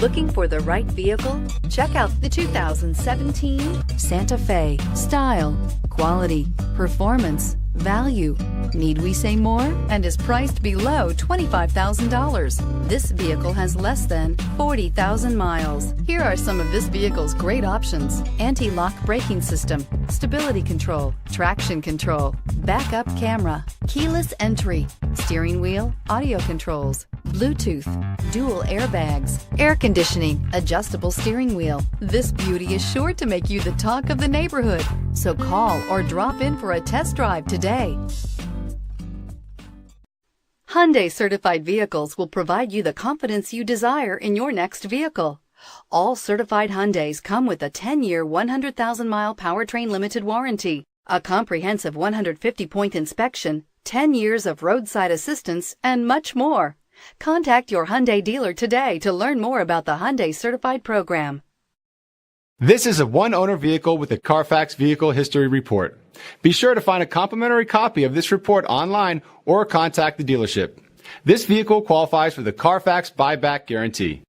Looking for the right vehicle? Check out the 2017 Santa Fe. Style, quality, performance, value. Need we say more? And is priced below $25,000. This vehicle has less than 40,000 miles. Here are some of this vehicle's great options: anti-lock braking system, stability control, traction control, backup camera, keyless entry, steering wheel audio controls, Bluetooth, dual airbags, air conditioning, adjustable steering wheel. This beauty is sure to make you the talk of the neighborhood. So call or drop in for a test drive today. Hyundai Certified vehicles will provide you the confidence you desire in your next vehicle. All certified Hyundais come with a 10-year, 100,000-mile Powertrain Limited Warranty, a comprehensive 150-point inspection, 10 years of roadside assistance, and much more. Contact your Hyundai dealer today to learn more about the Hyundai Certified program. This is a one-owner vehicle with a Carfax Vehicle History Report. Be sure to find a complimentary copy of this report online or contact the dealership. This vehicle qualifies for the Carfax Buyback Guarantee.